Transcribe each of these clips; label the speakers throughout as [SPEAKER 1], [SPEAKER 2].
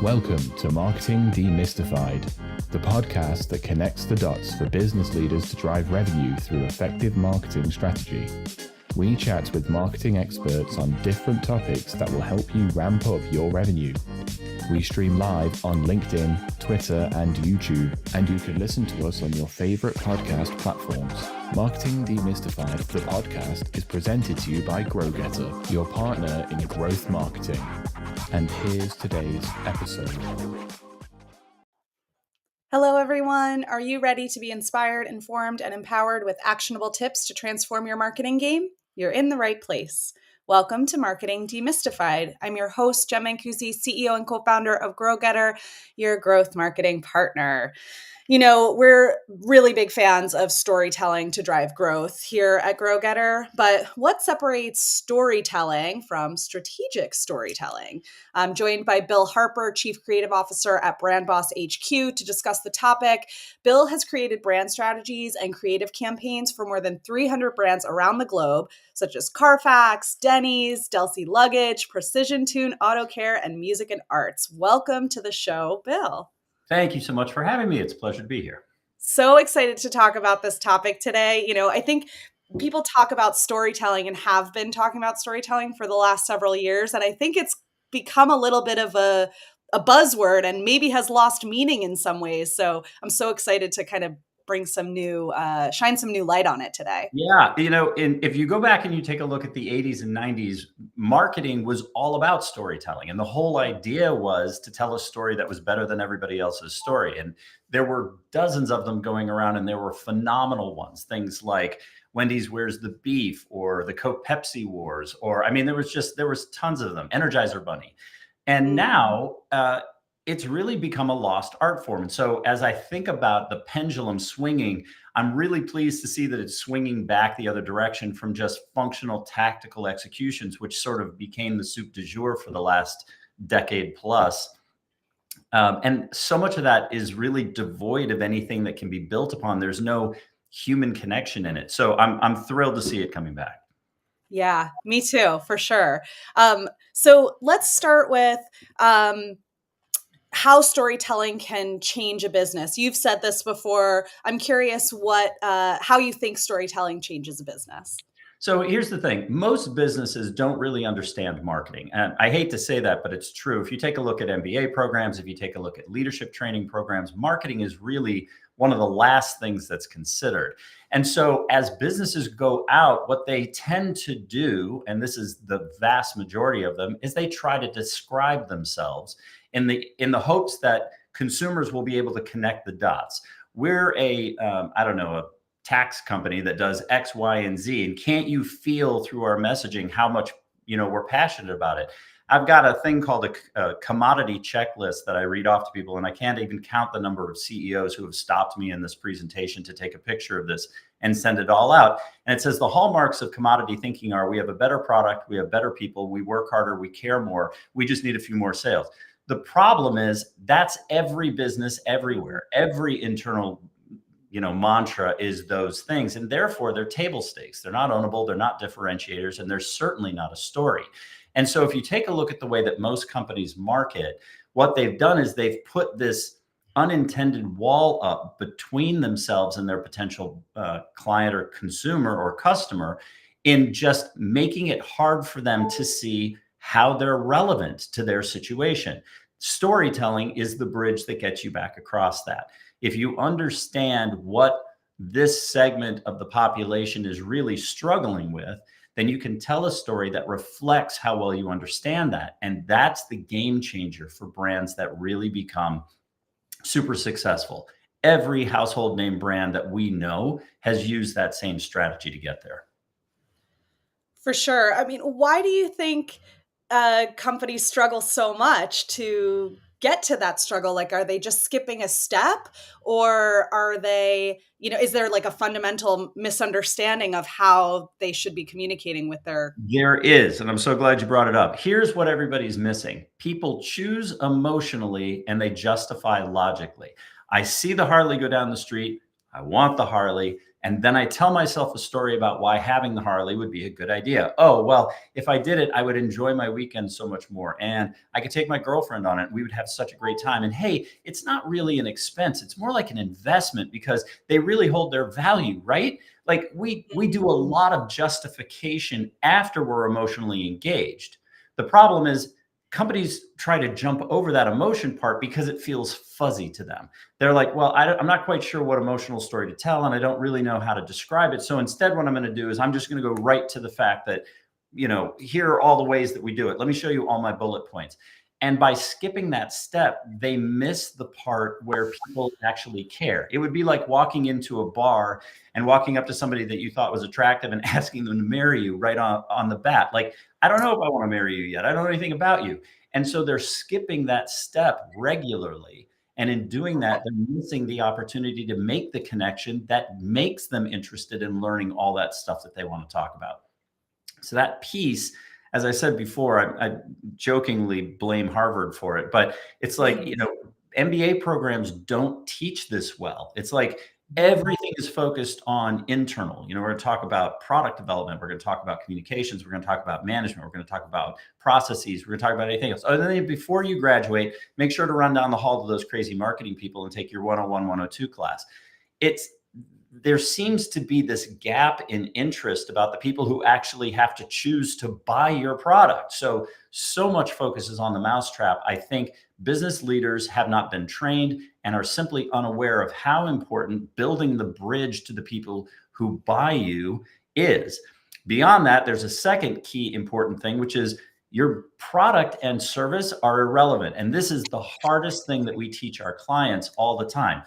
[SPEAKER 1] Welcome to Marketing Demystified, the podcast that connects the dots for business leaders to drive revenue through effective marketing strategy. We chat with marketing experts on different topics that will help you ramp up your revenue. We stream live on LinkedIn, Twitter, and YouTube, and you can listen to us on your favorite podcast platforms. Marketing Demystified, the podcast, is presented to you by Growgetter, your partner in growth marketing. And here's today's episode.
[SPEAKER 2] Hello, everyone. Are you ready to be inspired, informed, and empowered with actionable tips to transform your marketing game? You're in the right place. Welcome to Marketing Demystified. I'm your host, Jenn Mancusi, CEO and co-founder of Growgetter, your growth marketing partner. You know, we're really big fans of storytelling to drive growth here at Growgetter, but what separates storytelling from strategic storytelling? I'm joined by Bill Harper, Chief Creative Officer at BrandBoss HQ, to discuss the topic. Bill has created brand strategies and creative campaigns for more than 300 brands around the globe, such as Carfax, Denny's, Delsey Luggage, Precision Tune, Auto Care, and Music and Arts. Welcome to the show, Bill.
[SPEAKER 3] Thank you so much for having me. It's a pleasure to be here.
[SPEAKER 2] So excited to talk about this topic today. You know, I think people talk about storytelling and have been talking about storytelling for the last several years. And I think it's become a little bit of a buzzword and maybe has lost meaning in some ways. So I'm so excited to kind of bring some new, shine some new light on it today.
[SPEAKER 3] Yeah. You know, if you go back and you take a look at the 80s and 90s, marketing was all about storytelling. And the whole idea was to tell a story that was better than everybody else's story. And there were dozens of them going around, and there were phenomenal ones. Things like Wendy's Where's the Beef, or the Coke Pepsi Wars, or, I mean, there was tons of them, Energizer Bunny. And now, it's really become a lost art form. And so as I think about the pendulum swinging, I'm really pleased to see that it's swinging back the other direction from just functional tactical executions, which sort of became the soup du jour for the last decade plus. And so much of that is really devoid of anything that can be built upon. There's no human connection in it. So I'm thrilled to see it coming back.
[SPEAKER 2] Yeah, me too, for sure. So let's start with how storytelling can change a business. You've said this before. I'm curious how you think storytelling changes a business.
[SPEAKER 3] So here's the thing. Most businesses don't really understand marketing. And I hate to say that, but it's true. If you take a look at MBA programs, if you take a look at leadership training programs, marketing is really one of the last things that's considered. And so as businesses go out, what they tend to do, and this is the vast majority of them, is they try to describe themselves in the hopes that consumers will be able to connect the dots. We're a tax company that does X, Y, and Z. And can't you feel through our messaging how much, we're passionate about it? I've got a thing called a commodity checklist that I read off to people, and I can't even count the number of CEOs who have stopped me in this presentation to take a picture of this and send it all out. And it says the hallmarks of commodity thinking are: we have a better product, we have better people, we work harder, we care more, we just need a few more sales. The problem is that's every business everywhere. Every internal mantra is those things. And therefore they're table stakes. They're not ownable. They're not differentiators. And they're certainly not a story. And so if you take a look at the way that most companies market, what they've done is they've put this unintended wall up between themselves and their potential client or consumer or customer, in just making it hard for them to see how they're relevant to their situation. Storytelling is the bridge that gets you back across that. If you understand what this segment of the population is really struggling with, then you can tell a story that reflects how well you understand that. And that's the game changer for brands that really become super successful. Every household name brand that we know has used that same strategy to get there.
[SPEAKER 2] For sure. I mean, why do you think companies struggle so much to get to that struggle? Like, are they just skipping a step, or are they, is there like a fundamental misunderstanding of how they should be communicating with their?
[SPEAKER 3] There is, and I'm so glad you brought it up. Here's what everybody's missing. People choose emotionally and they justify logically. I see the Harley go down the street. I want the Harley. And then I tell myself a story about why having the Harley would be a good idea. Oh, well, if I did it, I would enjoy my weekend so much more. And I could take my girlfriend on it. And we would have such a great time. And hey, it's not really an expense. It's more like an investment because they really hold their value, right? Like we do a lot of justification after we're emotionally engaged. The problem is companies try to jump over that emotion part because it feels fuzzy to them. They're like, well, I'm not quite sure what emotional story to tell, and I don't really know how to describe it. So instead, what I'm going to do is I'm just going to go right to the fact that, here are all the ways that we do it. Let me show you all my bullet points. And by skipping that step, they miss the part where people actually care. It would be like walking into a bar and walking up to somebody that you thought was attractive and asking them to marry you right on the bat. Like, I don't know if I want to marry you yet. I don't know anything about you. And so they're skipping that step regularly. And in doing that, they're missing the opportunity to make the connection that makes them interested in learning all that stuff that they want to talk about. So that piece, as I said before, I jokingly blame Harvard for it, but it's like, MBA programs don't teach this well. It's like everything is focused on internal. We're going to talk about product development. We're going to talk about communications. We're going to talk about management. We're going to talk about processes. We're going to talk about anything else. And then before you graduate, make sure to run down the hall to those crazy marketing people and take your 101, 102 class. There seems to be this gap in interest about the people who actually have to choose to buy your product. So much focus is on the mousetrap. I think business leaders have not been trained and are simply unaware of how important building the bridge to the people who buy you is. Beyond that, there's a second key important thing, which is your product and service are irrelevant. And this is the hardest thing that we teach our clients all the time.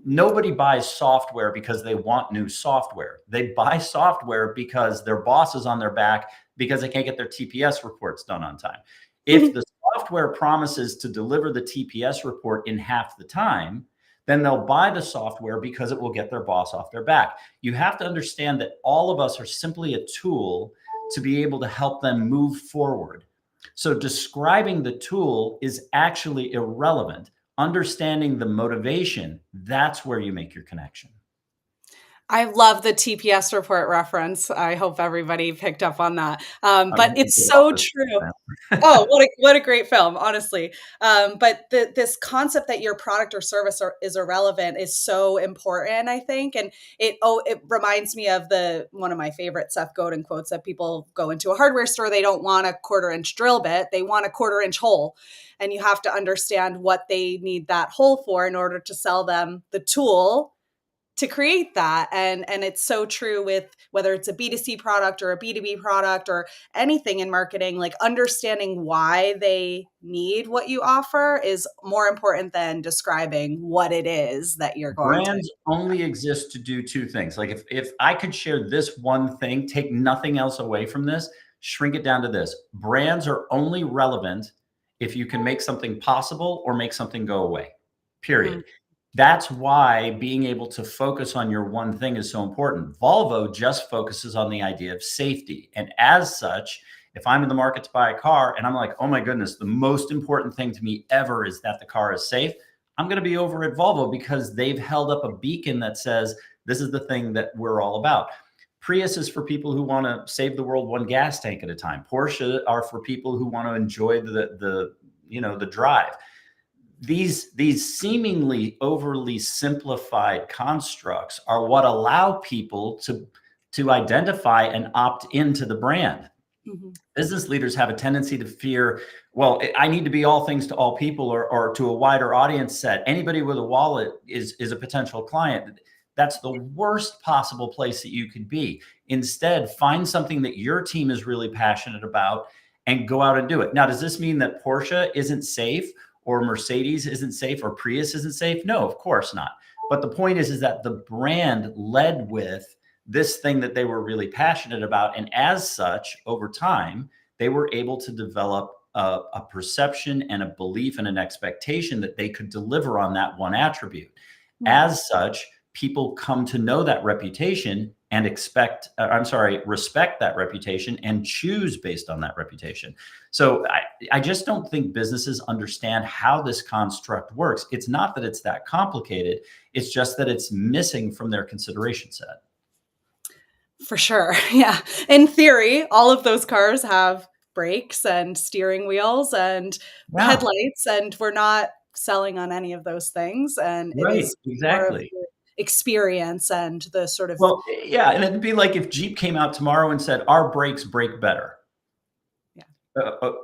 [SPEAKER 3] Nobody buys software because they want new software. They buy software because their boss is on their back because they can't get their TPS reports done on time. If the software promises to deliver the TPS report in half the time, then they'll buy the software because it will get their boss off their back. You have to understand that all of us are simply a tool to be able to help them move forward. So describing the tool is actually irrelevant. Understanding the motivation, that's where you make your connection.
[SPEAKER 2] I love the TPS report reference. I hope everybody picked up on that. But it's so true. Oh, what a great film, honestly. But this concept that your product or service is irrelevant is so important, I think. And it reminds me of one of my favorite Seth Godin quotes that people go into a hardware store. They don't want a 1/4-inch drill bit. They want a 1/4-inch hole. And you have to understand what they need that hole for in order to sell them the tool to create that. And it's so true with whether it's a B2C product or a B2B product or anything in marketing, like understanding why they need what you offer is more important than describing what it is that you're going
[SPEAKER 3] Brands
[SPEAKER 2] to.
[SPEAKER 3] only exist to do two things. Like if I could share this one thing, take nothing else away from this, shrink it down to this. Brands are only relevant if you can make something possible or make something go away, period. Mm-hmm. That's why being able to focus on your one thing is so important. Volvo just focuses on the idea of safety. And as such, if I'm in the market to buy a car and I'm like, oh my goodness, the most important thing to me ever is that the car is safe, I'm going to be over at Volvo because they've held up a beacon that says, this is the thing that we're all about. Prius is for people who want to save the world one gas tank at a time. Porsche are for people who want to enjoy the drive. These seemingly overly simplified constructs are what allow people to identify and opt into the brand. Mm-hmm. Business leaders have a tendency to fear, well, I need to be all things to all people or to a wider audience set. Anybody with a wallet is a potential client. That's the worst possible place that you could be. Instead, find something that your team is really passionate about and go out and do it. Now, does this mean that Porsche isn't safe? Or Mercedes isn't safe, or Prius isn't safe? No, of course not. But the point is that the brand led with this thing that they were really passionate about. And as such, over time, they were able to develop a perception and a belief and an expectation that they could deliver on that one attribute. Mm-hmm. As such, people come to know that reputation and respect that reputation and choose based on that reputation. So I just don't think businesses understand how this construct works. It's not that it's that complicated. It's just that it's missing from their consideration set.
[SPEAKER 2] For sure. Yeah. In theory, all of those cars have brakes and steering wheels and
[SPEAKER 3] Yeah,
[SPEAKER 2] headlights, and we're not selling on any of those things. And it
[SPEAKER 3] right,
[SPEAKER 2] is more of
[SPEAKER 3] exactly.
[SPEAKER 2] the experience and the sort of,
[SPEAKER 3] Well, yeah, and it'd be like if Jeep came out tomorrow and said, "Our brakes brake better."
[SPEAKER 2] yeah.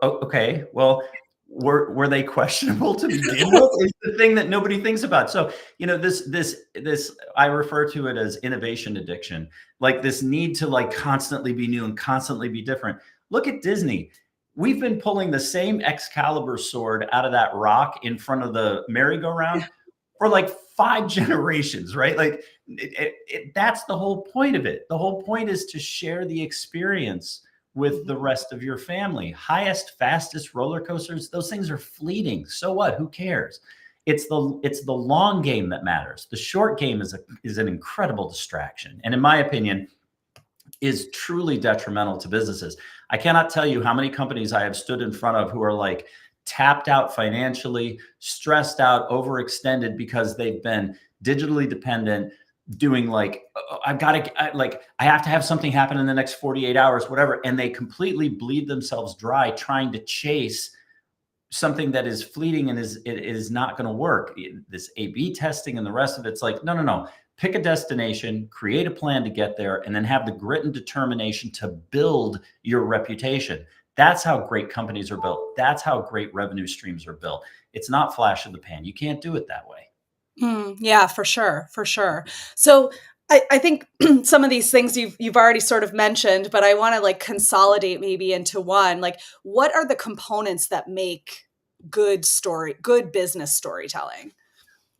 [SPEAKER 3] Okay, well, were they questionable to begin with? Is the thing that nobody thinks about. So, this I refer to it as innovation addiction, like this need to like constantly be new and constantly be different. Look at Disney. We've been pulling the same Excalibur sword out of that rock in front of the merry-go-round for like 5 generations, right? Like that's the whole point of it. The whole point is to share the experience with the rest of your family. Highest, fastest roller coasters, those things are fleeting. So what? Who cares? It's the long game that matters. The short game is an incredible distraction, and in my opinion, is truly detrimental to businesses. I cannot tell you how many companies I have stood in front of who are like tapped out financially, stressed out, overextended because they've been digitally dependent, doing like, I've got to, like, I have to have something happen in the next 48 hours, whatever. And they completely bleed themselves dry trying to chase something that is fleeting and it is not going to work. This A/B testing and the rest of it's like, no, no, no. Pick a destination, create a plan to get there, and then have the grit and determination to build your reputation. That's how great companies are built. That's how great revenue streams are built. It's not flash in the pan. You can't do it that way.
[SPEAKER 2] Yeah, for sure, for sure. So I think some of these things you've already sort of mentioned, but I want to like consolidate maybe into one. Like, what are the components that make good business storytelling?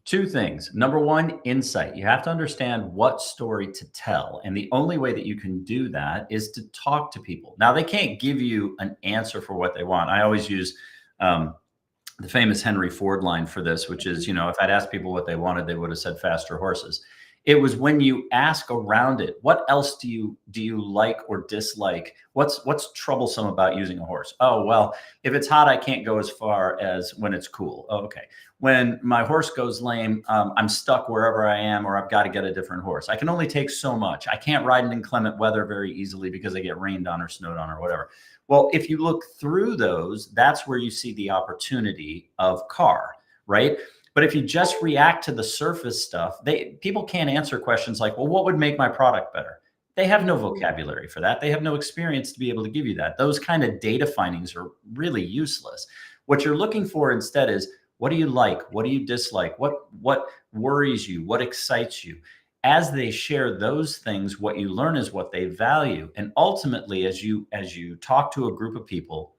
[SPEAKER 3] Two things. Number one, insight. You have to understand what story to tell. And the only way that you can do that is to talk to people. Now, they can't give you an answer for what they want. I always use the famous Henry Ford line for this, which is, if I'd asked people what they wanted, they would have said faster horses. It was when you ask around it, what else do you like or dislike? What's troublesome about using a horse? Oh, well, if it's hot, I can't go as far as when it's cool. Oh, okay. When my horse goes lame, I'm stuck wherever I am, or I've got to get a different horse. I can only take so much. I can't ride in inclement weather very easily because I get rained on or snowed on or whatever. Well, if you look through those, that's where you see the opportunity of car, right? But if you just react to the surface stuff, people can't answer questions like, well, what would make my product better? They have no vocabulary for that. They have no experience to be able to give you that. Those kind of data findings are really useless. What you're looking for instead is, what do you like? What do you dislike? What worries you? What excites you? As they share those things, what you learn is what they value. And ultimately, as you talk to a group of people,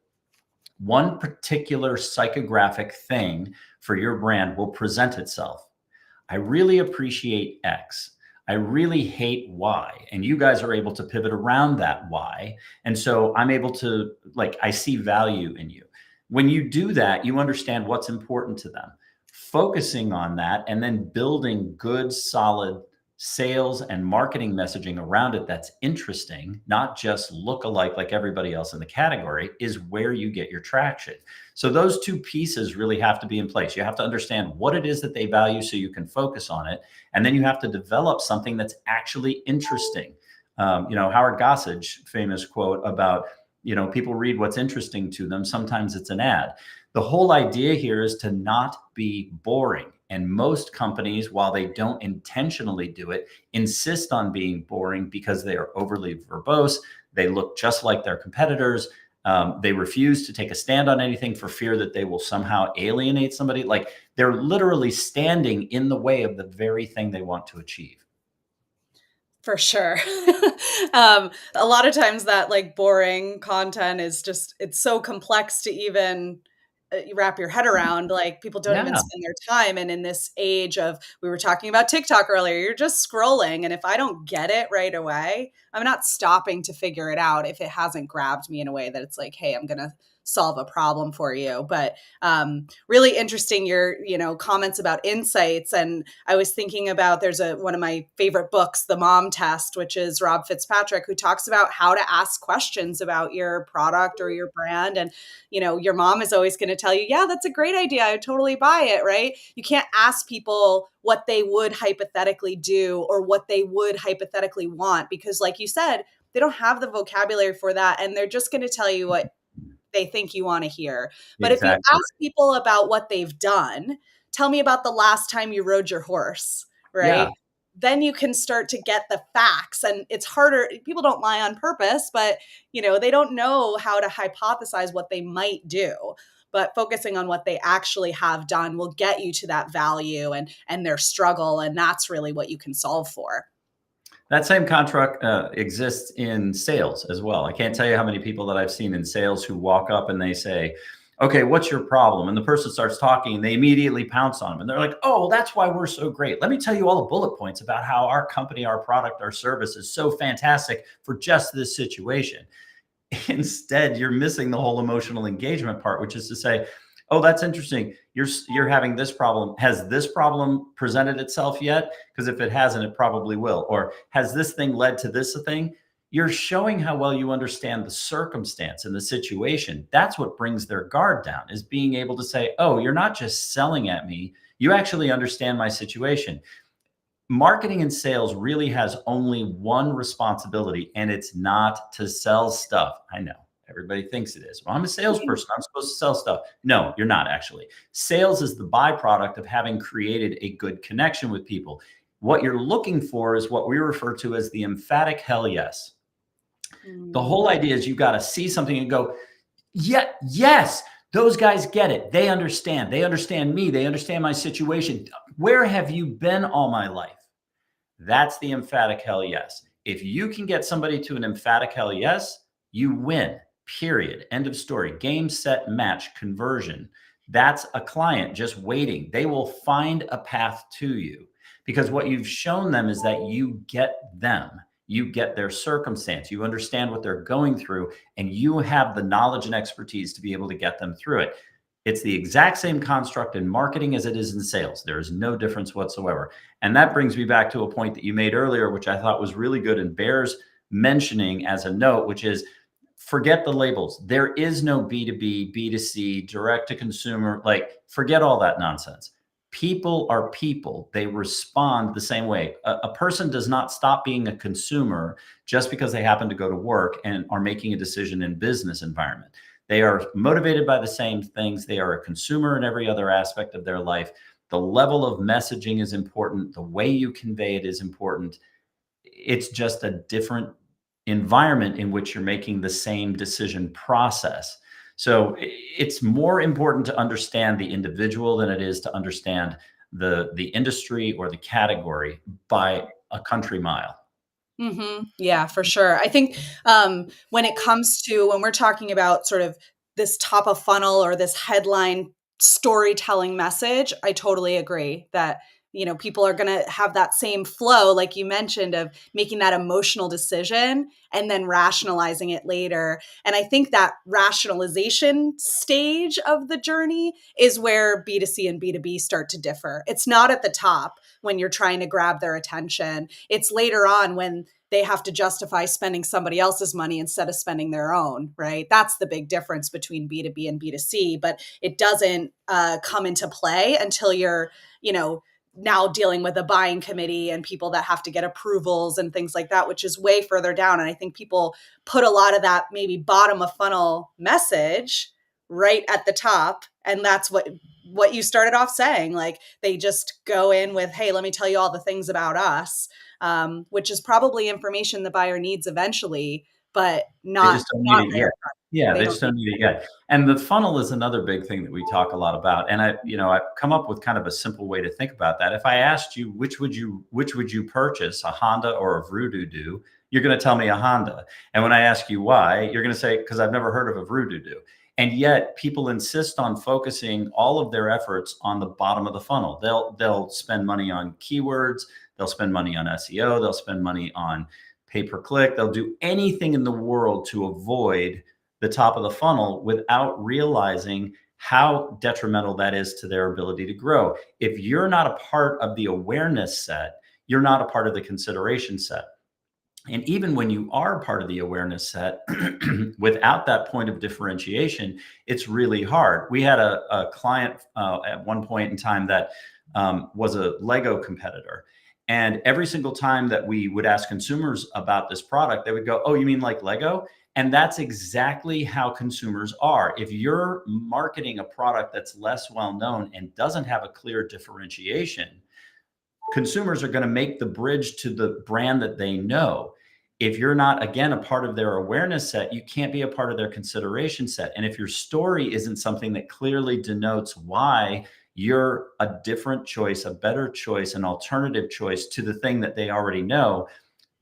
[SPEAKER 3] one particular psychographic thing for your brand will present itself. I really appreciate X. I really hate Y. And you guys are able to pivot around that Y. And so I'm able to, like, I see value in you. When you do that, you understand what's important to them, focusing on that, and then building good, solid sales and marketing messaging around it that's interesting, not just look alike like everybody else in the category, is where you get your traction. So those two pieces really have to be in place. You have to understand what it is that they value so you can focus on it. And then you have to develop something that's actually interesting. Howard Gossage, famous quote about, people read what's interesting to them. Sometimes it's an ad. The whole idea here is to not be boring. And most companies, while they don't intentionally do it, insist on being boring because they are overly verbose. They look just like their competitors. They refuse to take a stand on anything for fear that they will somehow alienate somebody. Like, they're literally standing in the way of the very thing they want to achieve.
[SPEAKER 2] For sure. A lot of times that like boring content is just, it's so complex to even wrap your head around. Like, people don't even
[SPEAKER 3] Yeah.
[SPEAKER 2] spend their time. And in this age of, we were talking about TikTok earlier, you're just scrolling. And if I don't get it right away, I'm not stopping to figure it out if it hasn't grabbed me in a way that it's like, hey, I'm going to solve a problem for you. But really interesting your, comments about insights. And I was thinking about, there's one of my favorite books, The Mom Test, which is Rob Fitzpatrick, who talks about how to ask questions about your product or your brand. And, your mom is always going to tell you, yeah, that's a great idea. I totally buy it, right? You can't ask people what they would hypothetically do or what they would hypothetically want, because like you said, they don't have the vocabulary for that. And they're just going to tell you what they think you want to hear. But if you
[SPEAKER 3] Exactly.
[SPEAKER 2] ask people about what they've done, tell me about the last time you rode your horse, right?
[SPEAKER 3] Yeah.
[SPEAKER 2] Then you can start to get the facts. And it's harder. People don't lie on purpose, but they don't know how to hypothesize what they might do. But focusing on what they actually have done will get you to that value and their struggle. And that's really what you can solve for.
[SPEAKER 3] That same construct exists in sales as well. I can't tell you how many people that I've seen in sales who walk up and they say, okay, what's your problem? And the person starts talking and they immediately pounce on them. And they're like, oh, that's why we're so great. Let me tell you all the bullet points about how our company, our product, our service is so fantastic for just this situation. Instead, you're missing the whole emotional engagement part, which is to say, oh, that's interesting. You're having this problem. Has this problem presented itself yet? Because if it hasn't, it probably will. Or has this thing led to this thing? You're showing how well you understand the circumstance and the situation. That's what brings their guard down, is being able to say, oh, you're not just selling at me. You actually understand my situation. Marketing and sales really has only one responsibility, and it's not to sell stuff. I know. Everybody thinks it is. Well, I'm a salesperson. I'm supposed to sell stuff. No, you're not actually. Sales is the byproduct of having created a good connection with people. What you're looking for is what we refer to as the emphatic hell yes. The whole idea is you've got to see something and go, yeah, yes, those guys get it. They understand. They understand me. They understand my situation. Where have you been all my life? That's the emphatic hell yes. If you can get somebody to an emphatic hell yes, you win. Period. End of story. Game, set, match, conversion. That's a client just waiting. They will find a path to you because what you've shown them is that you get them. You get their circumstance. You understand what they're going through, and you have the knowledge and expertise to be able to get them through it. It's the exact same construct in marketing as it is in sales. There is no difference whatsoever. And that brings me back to a point that you made earlier, which I thought was really good and bears mentioning as a note, which is, forget the labels. There is no B2B, B2C, direct to consumer. Like, forget all that nonsense. People are people. They respond the same way. A person does not stop being a consumer just because they happen to go to work and are making a decision in business environment. They are motivated by the same things. They are a consumer in every other aspect of their life. The level of messaging is important. The way you convey it is important. It's just a different environment in which you're making the same decision process. So it's more important to understand the individual than it is to understand the industry or the category by a country mile.
[SPEAKER 2] Mm-hmm. Yeah, for sure. I think when it comes to when we're talking about sort of this top of funnel or this headline storytelling message, I totally agree that people are going to have that same flow, like you mentioned, of making that emotional decision and then rationalizing it later. And I think that rationalization stage of the journey is where B2C and B2B start to differ. It's not at the top when you're trying to grab their attention. It's later on when they have to justify spending somebody else's money instead of spending their own, right? That's the big difference between B2B and B2C, but it doesn't come into play until you're, now dealing with a buying committee and people that have to get approvals and things like that, which is way further down. And I think people put a lot of that maybe bottom of funnel message right at the top. And that's what you started off saying. Like, they just go in with, hey, let me tell you all the things about us, which is probably information the buyer needs eventually, but not,
[SPEAKER 3] they just don't need it yet. Yeah, they just
[SPEAKER 2] don't
[SPEAKER 3] don't need it yet. And the funnel is another big thing that we talk a lot about. And I've come up with kind of a simple way to think about that. If I asked you, which would you purchase, a Honda or a Vroom-Doo, you're going to tell me a Honda. And when I ask you why, you're going to say, because I've never heard of a Vroom-Doo. And yet people insist on focusing all of their efforts on the bottom of the funnel. They'll spend money on keywords. They'll spend money on SEO. They'll spend money on pay-per-click. They'll do anything in the world to avoid the top of the funnel without realizing how detrimental that is to their ability to grow. If you're not a part of the awareness set, you're not a part of the consideration set. And even when you are part of the awareness set, without that point of differentiation, it's really hard. We had a client at one point in time that was a Lego competitor. And every single time that we would ask consumers about this product, they would go, "Oh, you mean like Lego?" And that's exactly how consumers are. If you're marketing a product that's less well known and doesn't have a clear differentiation, consumers are going to make the bridge to the brand that they know. If you're not, again, a part of their awareness set, you can't be a part of their consideration set. And if your story isn't something that clearly denotes why you're a different choice, a better choice, an alternative choice to the thing that they already know,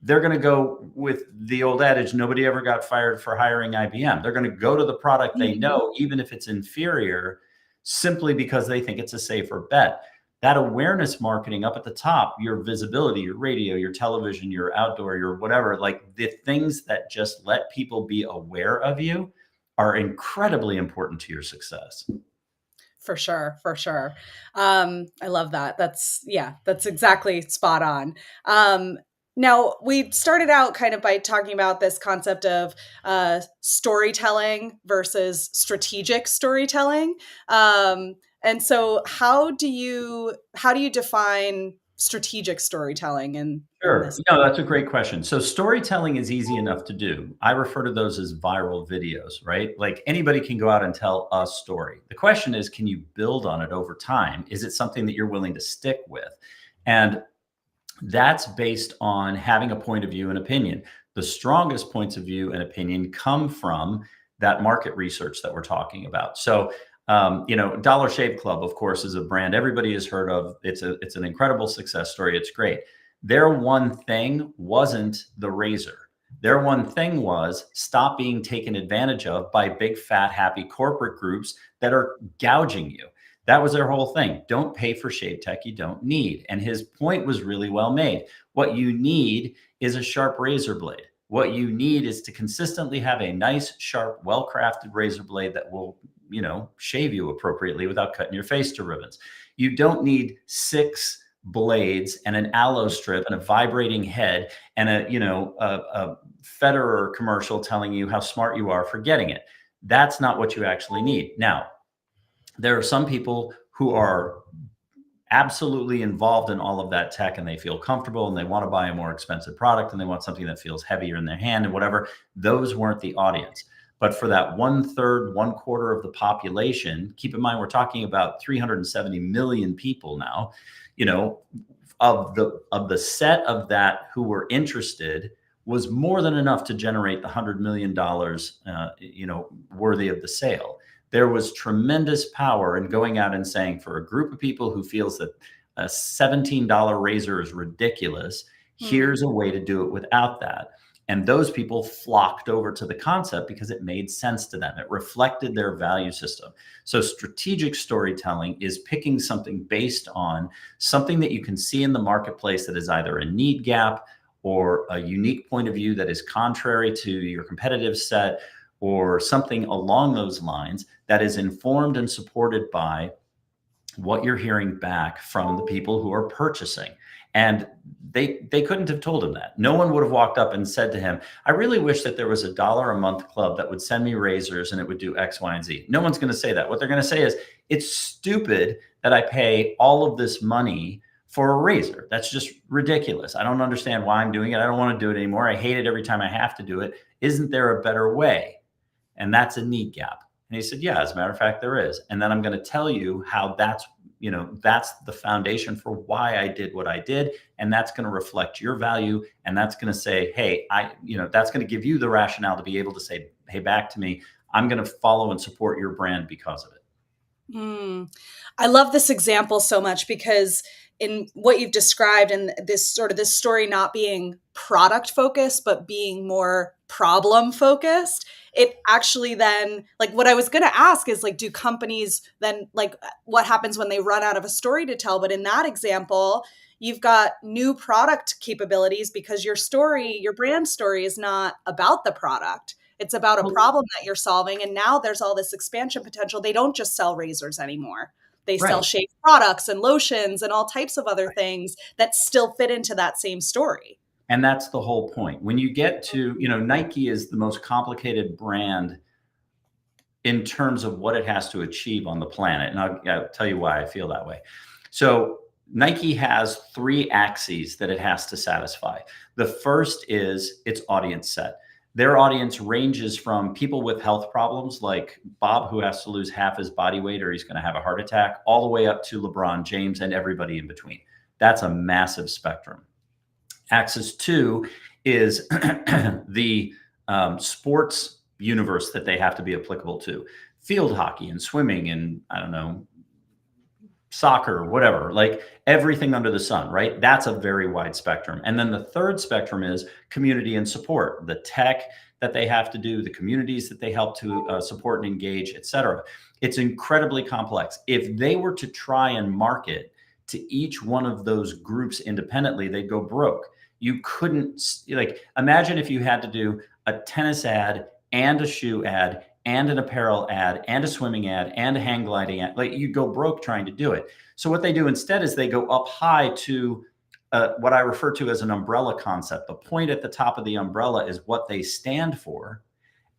[SPEAKER 3] they're going to go with the old adage, nobody ever got fired for hiring IBM. They're going to go to the product they know, even if it's inferior, simply because they think it's a safer bet. That awareness marketing up at the top, your visibility, your radio, your television, your outdoor, your whatever, like the things that just let people be aware of you are incredibly important to your success.
[SPEAKER 2] For sure, for sure. I love that. That's exactly spot on. Now, we started out kind of by talking about this concept of storytelling versus strategic storytelling. And so, how do you define strategic storytelling in
[SPEAKER 3] Sure.
[SPEAKER 2] this?
[SPEAKER 3] No, that's a great question. So storytelling is easy enough to do. I refer to those as viral videos, right? Like anybody can go out and tell a story. The question is, can you build on it over time? Is it something that you're willing to stick with? And that's based on having a point of view and opinion. The strongest points of view and opinion come from that market research that we're talking about. So, Dollar Shave Club, of course, is a brand everybody has heard of. It's an incredible success story. It's great. Their one thing wasn't the razor. Their one thing was stop being taken advantage of by big, fat, happy corporate groups that are gouging you. That was their whole thing. Don't pay for shave tech you don't need. And his point was really well made. What you need is a sharp razor blade. What you need is to consistently have a nice, sharp, well-crafted razor blade that will, shave you appropriately without cutting your face to ribbons. You don't need 6 blades and an aloe strip and a vibrating head and a Federer commercial telling you how smart you are for getting it. That's not what you actually need. Now, there are some people who are absolutely involved in all of that tech and they feel comfortable and they want to buy a more expensive product and they want something that feels heavier in their hand and whatever. Those weren't the audience. But for that 1/3, 1/4 of the population, keep in mind, we're talking about 370 million people now, of the set of that who were interested was more than enough to generate the $100 million, worthy of the sale. There was tremendous power in going out and saying, for a group of people who feels that a $17 razor is ridiculous, here's a way to do it without that. And those people flocked over to the concept because it made sense to them. It reflected their value system. So strategic storytelling is picking something based on something that you can see in the marketplace that is either a need gap or a unique point of view that is contrary to your competitive set, or something along those lines that is informed and supported by what you're hearing back from the people who are purchasing. And they couldn't have told him that. No one would have walked up and said to him, I really wish that there was $1 a month club that would send me razors and it would do X, Y, and Z. No one's going to say that. What they're going to say is, it's stupid that I pay all of this money for a razor. That's just ridiculous. I don't understand why I'm doing it. I don't want to do it anymore. I hate it every time I have to do it. Isn't there a better way? And that's a need gap. And he said, yeah, as a matter of fact, there is. And then I'm going to tell you how that's the foundation for why I did what I did. And that's going to reflect your value. And that's going to say, hey, that's going to give you the rationale to be able to say, hey, back to me, I'm going to follow and support your brand because of it.
[SPEAKER 2] I love this example so much because in what you've described and this story not being product focused, but being more problem focused, it actually then, like, what I was going to ask is, like, do companies then, like, what happens when they run out of a story to tell? But in that example, you've got new product capabilities because your brand story is not about the product. It's about a problem that you're solving. And now there's all this expansion potential. They don't just sell razors anymore. They sell
[SPEAKER 3] Right.
[SPEAKER 2] shave products and lotions and all types of other things that still fit into that same story.
[SPEAKER 3] And that's the whole point. When you get to, Nike is the most complicated brand in terms of what it has to achieve on the planet. And I'll tell you why I feel that way. So Nike has 3 axes that it has to satisfy. The first is its audience set. Their audience ranges from people with health problems like Bob, who has to lose half his body weight or he's going to have a heart attack, all the way up to LeBron James and everybody in between. That's a massive spectrum. Axis 2 is the sports universe that they have to be applicable to. Field hockey and swimming and, I don't know, soccer, whatever, like everything under the sun, right? That's a very wide spectrum. And then the third spectrum is community and support, the tech that they have to do, the communities that they help to support and engage, et cetera. It's incredibly complex. If they were to try and market to each one of those groups independently, they'd go broke. You couldn't, imagine if you had to do a tennis ad and a shoe ad and an apparel ad and a swimming ad and a hang gliding ad. Like, you go broke trying to do it. So what they do instead is they go up high to what I refer to as an umbrella concept. The point at the top of the umbrella is what they stand for.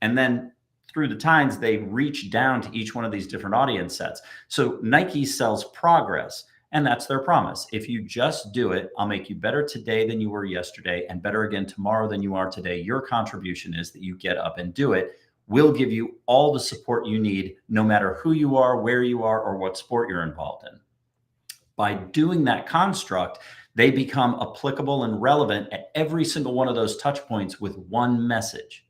[SPEAKER 3] And then through the tines, they reach down to each one of these different audience sets. So Nike sells progress. And that's their promise. If you just do it, I'll make you better today than you were yesterday and better again tomorrow than you are today. Your contribution is that you get up and do it. We'll give you all the support you need, no matter who you are, where you are, or what sport you're involved in. By doing that construct, they become applicable and relevant at every single one of those touch points with one message.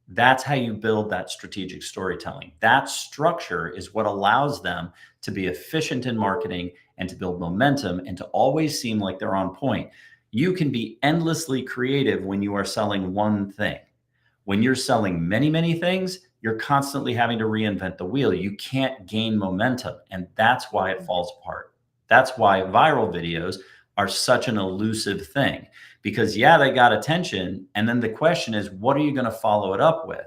[SPEAKER 3] That's how you build that strategic storytelling. That structure is what allows them to be efficient in marketing and to build momentum and to always seem like they're on point. You can be endlessly creative when you are selling one thing. When you're selling many, many things, you're constantly having to reinvent the wheel. You can't gain momentum, and that's why it falls apart. That's why viral videos are such an elusive thing, because they got attention. And then the question is, what are you going to follow it up with?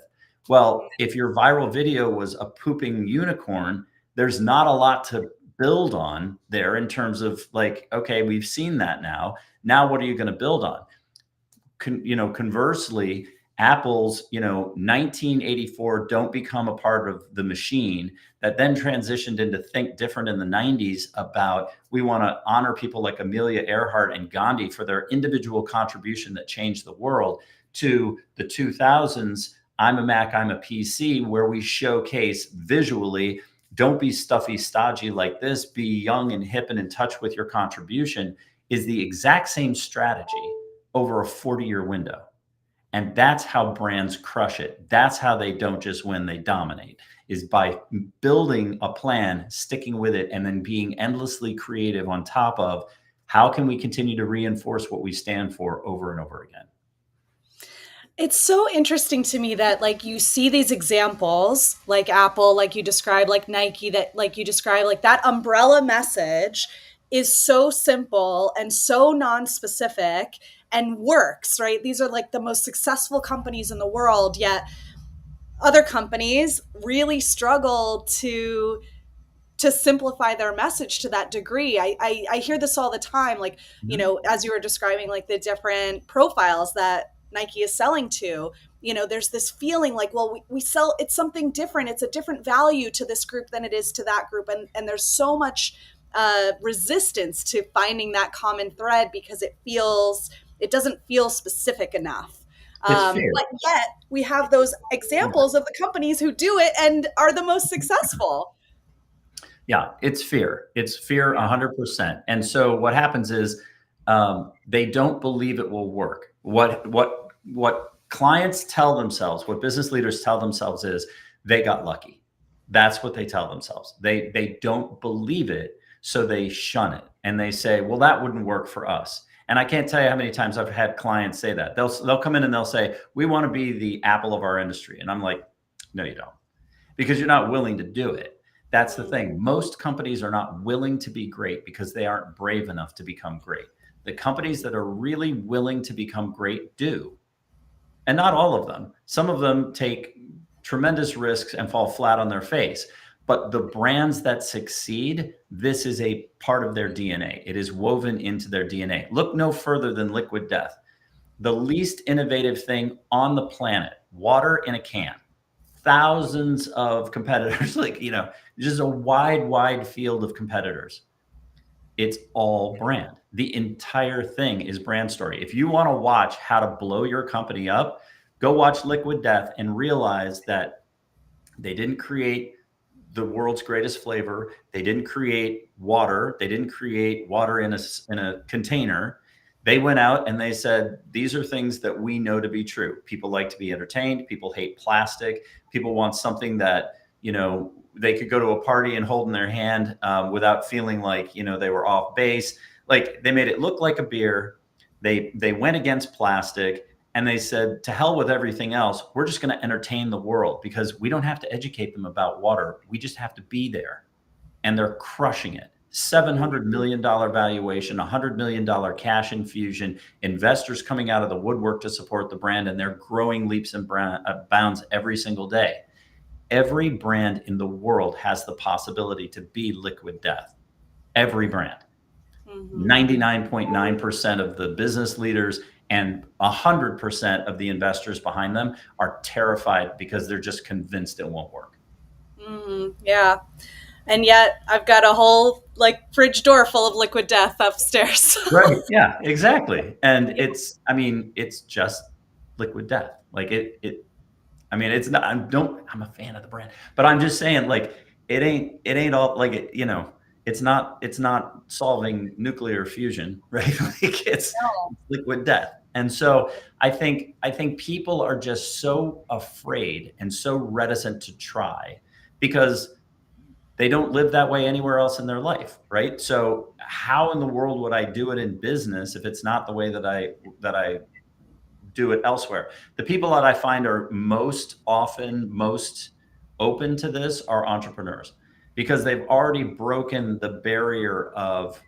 [SPEAKER 3] Well, if your viral video was a pooping unicorn, there's not a lot to build on there in terms of like, okay, we've seen that now. Now, what are you going to build on? Conversely, Apple's, 1984 Don't Become a Part of the Machine that then transitioned into Think Different in the 90s about we want to honor people like Amelia Earhart and Gandhi for their individual contribution that changed the world, to the 2000s, I'm a Mac, I'm a PC, where we showcase visually, don't be stuffy, stodgy like this, be young and hip and in touch with your contribution, is the exact same strategy over a 40-year window. And that's how brands crush it. That's how they don't just win, they dominate, is by building a plan, sticking with it, and then being endlessly creative on top of how can we continue to reinforce what we stand for over and over again.
[SPEAKER 2] It's so interesting to me that like you see these examples like Apple, like you described, like Nike, that like you described, like that umbrella message is so simple and so non-specific and works, right? These are like the most successful companies in the world, yet other companies really struggle to simplify their message to that degree. I hear this all the time, like, as you were describing, like the different profiles that Nike is selling to, there's this feeling like, well, we sell, it's something different. It's a different value to this group than it is to that group. And there's so much resistance to finding that common thread because it doesn't feel specific enough. But yet we have those examples of the companies who do it and are the most successful.
[SPEAKER 3] Yeah, it's fear. It's fear 100%. And so what happens is they don't believe it will work. What clients tell themselves, what business leaders tell themselves is they got lucky. That's what they tell themselves. They don't believe it, so they shun it. And they say, well, that wouldn't work for us. And I can't tell you how many times I've had clients say that. They'll come in and they'll say, we want to be the Apple of our industry. And I'm like, no, you don't, because you're not willing to do it. That's the thing. Most companies are not willing to be great because they aren't brave enough to become great. The companies that are really willing to become great do. And not all of them. Some of them take tremendous risks and fall flat on their face. But the brands that succeed, this is a part of their DNA. It is woven into their DNA. Look no further than Liquid Death. The least innovative thing on the planet, water in a can. Thousands of competitors, just a wide field of competitors. It's all brand. The entire thing is brand story. If you want to watch how to blow your company up, go watch Liquid Death and realize that they didn't create the world's greatest flavor. They didn't create water. They didn't create water in a container. They went out and they said, these are things that we know to be true. People like to be entertained. People hate plastic. People want something that, they could go to a party and hold in their hand without feeling like, they were off base. Like, they made it look like a beer. They went against plastic, and they said, to hell with everything else. We're just going to entertain the world because we don't have to educate them about water. We just have to be there. And they're crushing it. $700 million valuation, $100 million cash infusion, investors coming out of the woodwork to support the brand, and they're growing leaps and bounds every single day. Every brand in the world has the possibility to be Liquid Death. Every brand. 99.9% of the business leaders and 100% of the investors behind them are terrified because they're just convinced it won't work.
[SPEAKER 2] Yeah. And yet I've got a whole fridge door full of Liquid Death upstairs.
[SPEAKER 3] Right. Yeah, exactly. And it's just Liquid Death. It's not, I'm a fan of the brand, but I'm just saying, it ain't all it's not solving nuclear fusion, right? It's Liquid Death. And so I think people are just so afraid and so reticent to try because they don't live that way anywhere else in their life, right? So how in the world would I do it in business if it's not the way that I do it elsewhere? The people that I find are most open to this are entrepreneurs, because they've already broken the barrier of,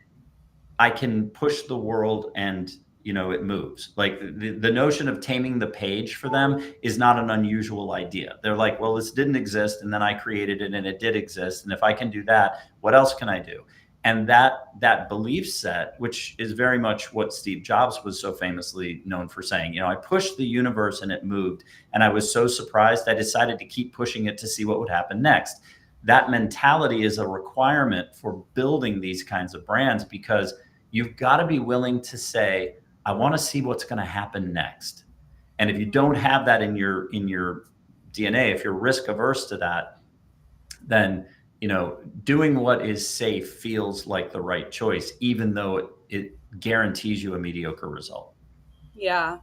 [SPEAKER 3] I can push the world and it moves. Like the notion of taming the page for them is not an unusual idea. They're like, well, this didn't exist, and then I created it and it did exist. And if I can do that, what else can I do? And that belief set, which is very much what Steve Jobs was so famously known for saying, I pushed the universe and it moved. And I was so surprised, I decided to keep pushing it to see what would happen next. That mentality is a requirement for building these kinds of brands, because you've got to be willing to say, I want to see what's going to happen next. And if you don't have that in your DNA, if you're risk averse to that, then doing what is safe feels like the right choice, even though it guarantees you a mediocre result.
[SPEAKER 2] Yeah.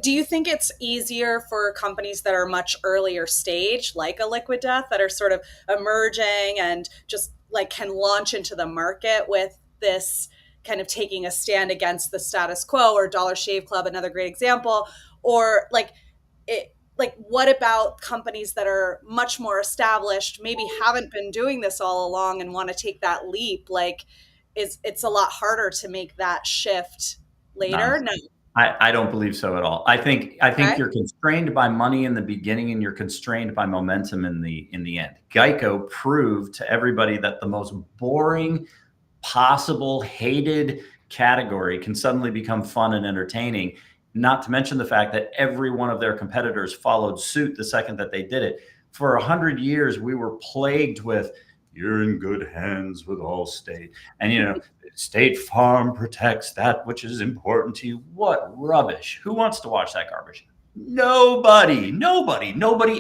[SPEAKER 2] Do you think it's easier for companies that are much earlier stage, like a Liquid Death, that are sort of emerging and just can launch into the market with this kind of taking a stand against the status quo, or Dollar Shave Club, another great example, or what about companies that are much more established, maybe haven't been doing this all along and want to take that leap? It's a lot harder to make that shift later? No.
[SPEAKER 3] I don't believe so at all. I think you're constrained by money in the beginning, and you're constrained by momentum in the end. Geico proved to everybody that the most boring possible, hated category can suddenly become fun and entertaining. Not to mention the fact that every one of their competitors followed suit the second that they did it. For 100 years, we were plagued with, you're in good hands with Allstate. And, State Farm protects that which is important to you. What rubbish. Who wants to watch that garbage? Nobody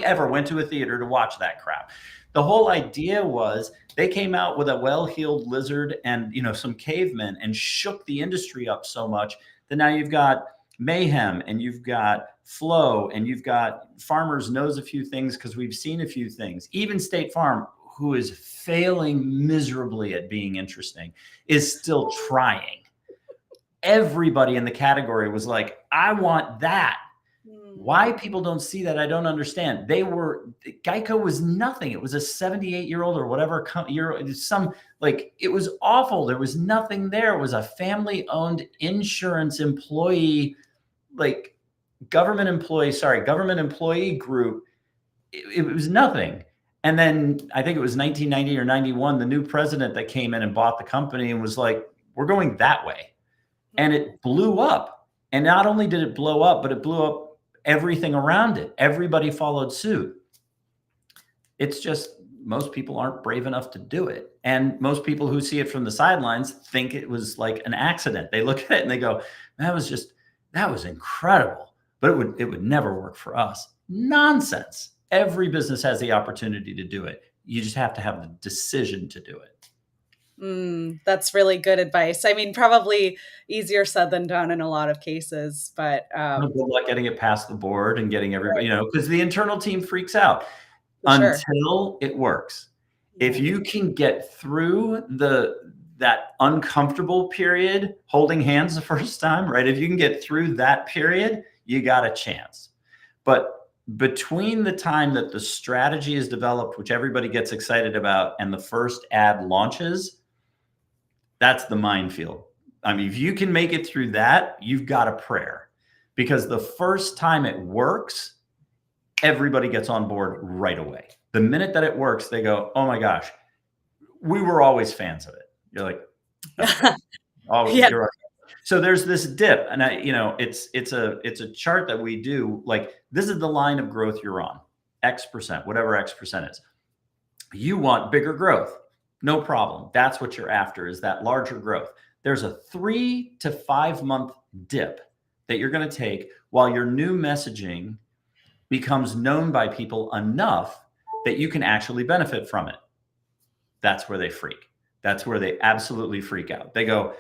[SPEAKER 3] ever went to a theater to watch that crap. The whole idea was they came out with a well-heeled lizard and, some cavemen, and shook the industry up so much that now you've got mayhem, and you've got flow, and you've got Farmers knows a few things because we've seen a few things. Even State Farm, who is failing miserably at being interesting, is still trying. Everybody in the category was like, I want that. Why people don't see that, I don't understand. Geico was nothing. It was a 78-year-old or whatever it was awful. There was nothing there. It was a family-owned insurance employee government employee group, it was nothing. And then I think it was 1990 or 91, the new president that came in and bought the company and was like, we're going that way. And it blew up. And not only did it blow up, but it blew up everything around it. Everybody followed suit. It's just most people aren't brave enough to do it. And most people who see it from the sidelines think it was like an accident. They look at it and they go, that was incredible, but it would never work for us. Nonsense. Every business has the opportunity to do it. You just have to have the decision to do it.
[SPEAKER 2] That's really good advice. I mean, probably easier said than done in a lot of cases, but
[SPEAKER 3] good luck getting it past the board and getting everybody, because the internal team freaks out until it works. If you can get through that uncomfortable period, holding hands the first time, right? If you can get through that period, you got a chance. But between the time that the strategy is developed, which everybody gets excited about, and the first ad launches, that's the minefield. I mean, if you can make it through that, you've got a prayer, because the first time it works, everybody gets on board right away. The minute that it works, they go, oh my gosh, we were always fans of it. You're like, always, you're right. So there's this dip, and it's a chart that we do. Like, this is the line of growth you're on, X%, whatever X% is. You want bigger growth, no problem. That's what you're after, is that larger growth. There's a 3 to 5 month dip that you're going to take while your new messaging becomes known by people enough that you can actually benefit from it. That's where they freak. That's where they absolutely freak out. They go,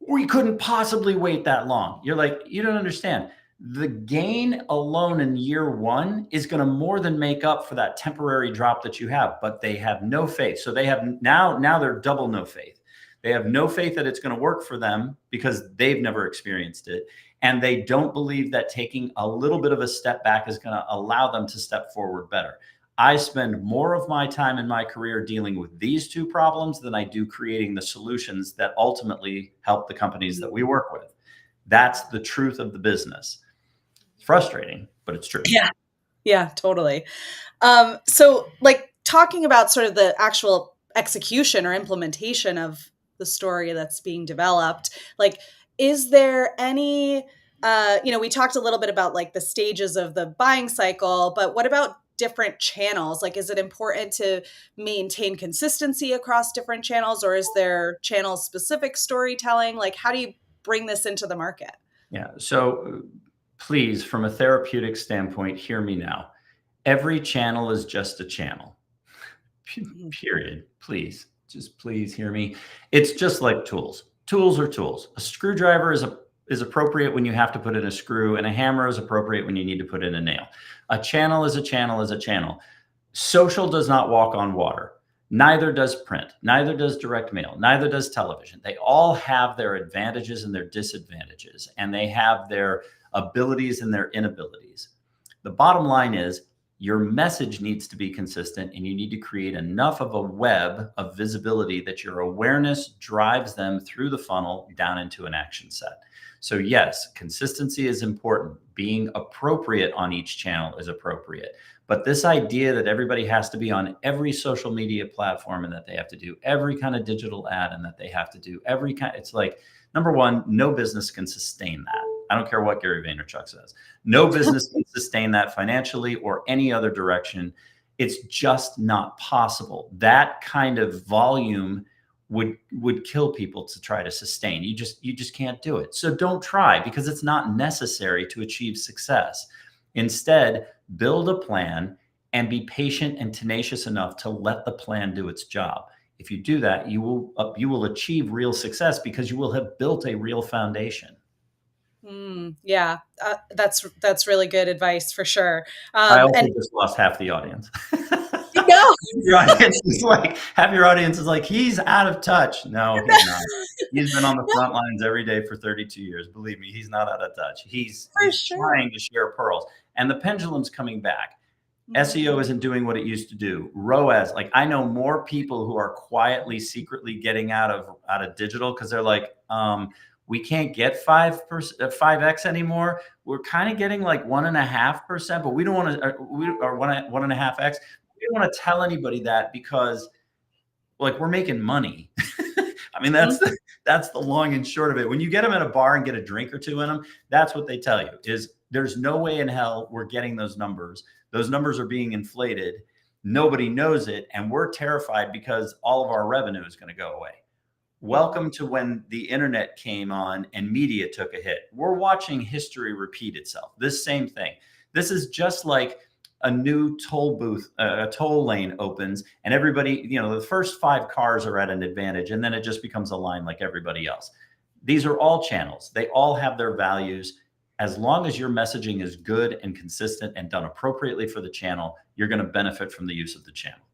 [SPEAKER 3] we couldn't possibly wait that long. You're like, you don't understand. The gain alone in year one is going to more than make up for that temporary drop that you have, but they have no faith. So they have now they're double no faith. They have no faith that it's going to work for them because they've never experienced it. And they don't believe that taking a little bit of a step back is going to allow them to step forward better. I spend more of my time in my career dealing with these two problems than I do creating the solutions that ultimately help the companies that we work with. That's the truth of the business. It's frustrating, but it's true.
[SPEAKER 2] Yeah, totally. So like talking about sort of the actual execution or implementation of the story that's being developed, like, is there any, we talked a little bit about like the stages of the buying cycle, but what about different channels? Like, is it important to maintain consistency across different channels, or is there channel specific storytelling? Like, how do you bring this into the market?
[SPEAKER 3] Yeah. So please, from a therapeutic standpoint, hear me now. Every channel is just a channel. Period. Please, just please hear me. It's just like tools. Tools are tools. A screwdriver is appropriate when you have to put in a screw, and a hammer is appropriate when you need to put in a nail. A channel is a channel is a channel. Social does not walk on water. Neither does print. Neither does direct mail. Neither does television. They all have their advantages and their disadvantages, and they have their abilities and their inabilities. The bottom line is your message needs to be consistent, and you need to create enough of a web of visibility that your awareness drives them through the funnel down into an action set. So yes, consistency is important. Being appropriate on each channel is appropriate. But this idea that everybody has to be on every social media platform and that they have to do every kind of digital ad and that they have to do every kind, it's like, number one, no business can sustain that. I don't care what Gary Vaynerchuk says. No business can sustain that financially or any other direction. It's just not possible. That kind of volume would kill people to try to sustain. You just can't do it. So don't try, because it's not necessary to achieve success. Instead, build a plan and be patient and tenacious enough to let the plan do its job. If you do that, you will achieve real success because you will have built a real foundation.
[SPEAKER 2] Yeah, that's really good advice for sure.
[SPEAKER 3] I also just lost half the audience.
[SPEAKER 2] No,
[SPEAKER 3] your audience is like, half your audience is like, he's out of touch. No, he's not. He's been on the front lines every day for 32 years. Believe me, he's not out of touch. He's trying to share pearls, and the pendulum's coming back. SEO isn't doing what it used to do. ROAS, like, I know more people who are quietly, secretly getting out of digital because they're like, we can't get 5x anymore. We're kind of getting like 1.5%, but we don't want to, or 1.5x. We don't want to tell anybody that because like we're making money. I mean, that's the long and short of it. When you get them at a bar and get a drink or two in them, that's what they tell you is there's no way in hell we're getting those numbers. Those numbers are being inflated. Nobody knows it. And we're terrified because all of our revenue is going to go away. Welcome to when the internet came on and media took a hit. We're watching history repeat itself. This same thing. This is just like a new toll booth, a toll lane opens and everybody, the first 5 cars are at an advantage and then it just becomes a line like everybody else. These are all channels. They all have their values. As long as your messaging is good and consistent and done appropriately for the channel, you're going to benefit from the use of the channel,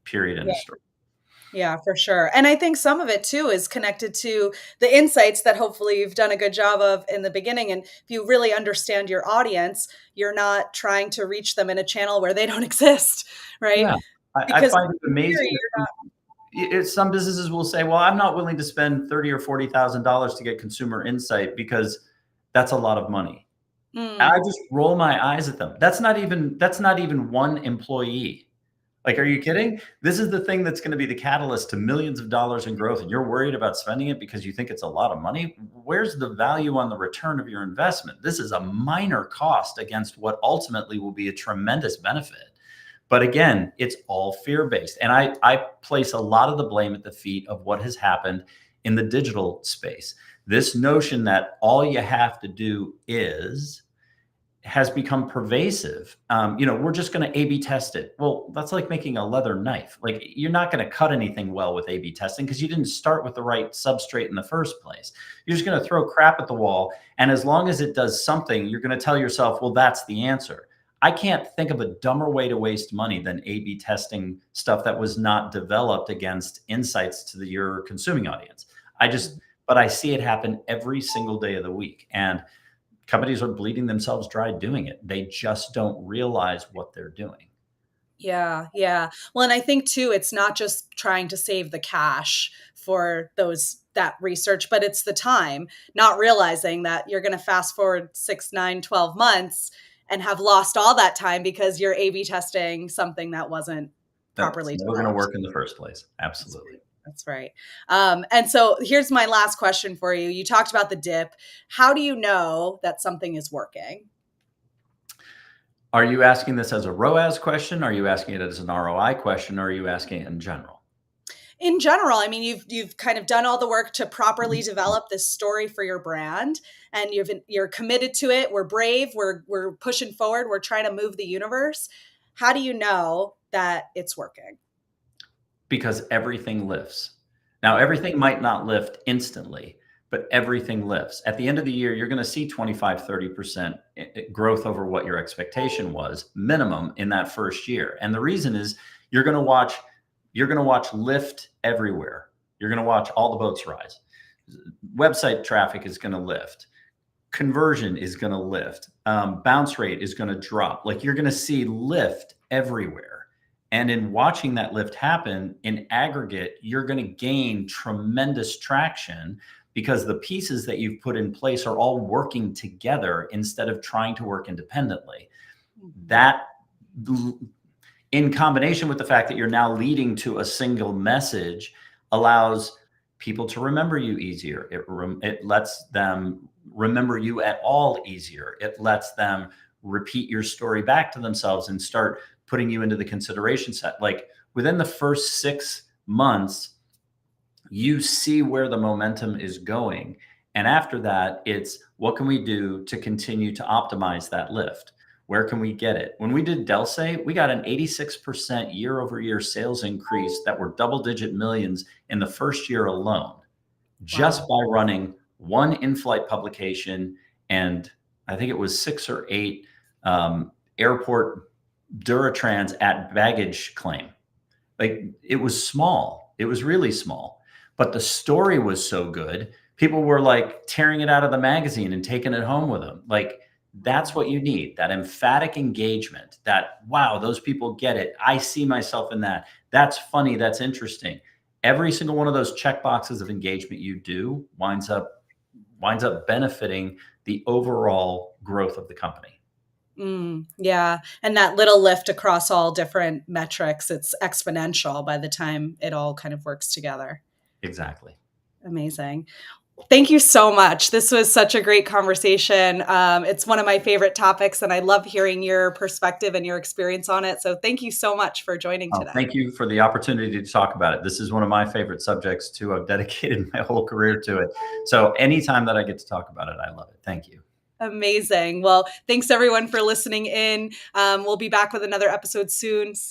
[SPEAKER 3] period. End of story.
[SPEAKER 2] Yeah, for sure. And I think some of it too is connected to the insights that hopefully you've done a good job of in the beginning. And if you really understand your audience, you're not trying to reach them in a channel where they don't exist, right?
[SPEAKER 3] Yeah. I find it amazing. Some businesses will say, well, I'm not willing to spend $30,000 or $40,000 to get consumer insight because that's a lot of money. And I just roll my eyes at them. That's not even one employee. Like, are you kidding? This is the thing that's going to be the catalyst to millions of dollars in growth. And you're worried about spending it because you think it's a lot of money. Where's the value on the return of your investment? This is a minor cost against what ultimately will be a tremendous benefit. But again, it's all fear-based. And I place a lot of the blame at the feet of what has happened in the digital space. This notion that all you have to do has become pervasive. We're just going to A/B test it. Well, that's like making a leather knife. Like, you're not going to cut anything well with A/B testing because you didn't start with the right substrate in the first place. You're just going to throw crap at the wall. And as long as it does something, you're going to tell yourself, well, that's the answer. I can't think of a dumber way to waste money than A/B testing stuff that was not developed against insights to your consuming audience. But I see it happen every single day of the week. And companies are bleeding themselves dry doing it. They just don't realize what they're doing.
[SPEAKER 2] Yeah. Well, and I think too, it's not just trying to save the cash for that research, but it's the time, not realizing that you're going to fast forward 6, 9, 12 months and have lost all that time because you're A/B testing something that wasn't properly developed.
[SPEAKER 3] Never going to work in the first place. Absolutely.
[SPEAKER 2] That's right. And so here's my last question for you. You talked about the dip. How do you know that something is working?
[SPEAKER 3] Are you asking this as a ROAS question? Are you asking it as an ROI question? Or are you asking it in general?
[SPEAKER 2] In general, I mean, you've kind of done all the work to properly develop this story for your brand, and you're committed to it. We're brave. We're pushing forward. We're trying to move the universe. How do you know that it's working?
[SPEAKER 3] Because everything lifts. Now, everything might not lift instantly, but everything lifts. At the end of the year, you're going to see 25, 30% growth over what your expectation was minimum in that first year. And the reason is you're going to watch lift everywhere. You're going to watch all the boats rise. Website traffic is going to lift. Conversion is going to lift. Bounce rate is going to drop. Like, you're going to see lift everywhere. And in watching that lift happen in aggregate, you're going to gain tremendous traction because the pieces that you've put in place are all working together instead of trying to work independently. That, in combination with the fact that you're now leading to a single message, allows people to remember you easier. It lets them remember you at all easier. It lets them repeat your story back to themselves and start putting you into the consideration set. Like, within the first 6 months, you see where the momentum is going. And after that, it's what can we do to continue to optimize that lift? Where can we get it? When we did Delsay, we got an 86% year-over-year sales increase that were double-digit millions in the first year alone, just by running one in-flight publication and I think it was 6 or 8 airport Duratrans at baggage claim. Like, it was small. It was really small, but the story was so good. People were like tearing it out of the magazine and taking it home with them. Like, that's what you need, that emphatic engagement, that, wow, those people get it. I see myself in that. That's funny. That's interesting. Every single one of those check boxes of engagement you do winds up winds up benefiting the overall growth of the company.
[SPEAKER 2] Yeah. And that little lift across all different metrics, it's exponential by the time it all kind of works together.
[SPEAKER 3] Exactly.
[SPEAKER 2] Amazing. Thank you so much. This was such a great conversation. It's one of my favorite topics, and I love hearing your perspective and your experience on it. So thank you so much for joining today.
[SPEAKER 3] Thank you for the opportunity to talk about it. This is one of my favorite subjects too. I've dedicated my whole career to it. So anytime that I get to talk about it, I love it. Thank you.
[SPEAKER 2] Amazing. Well, thanks everyone for listening in. We'll be back with another episode soon. See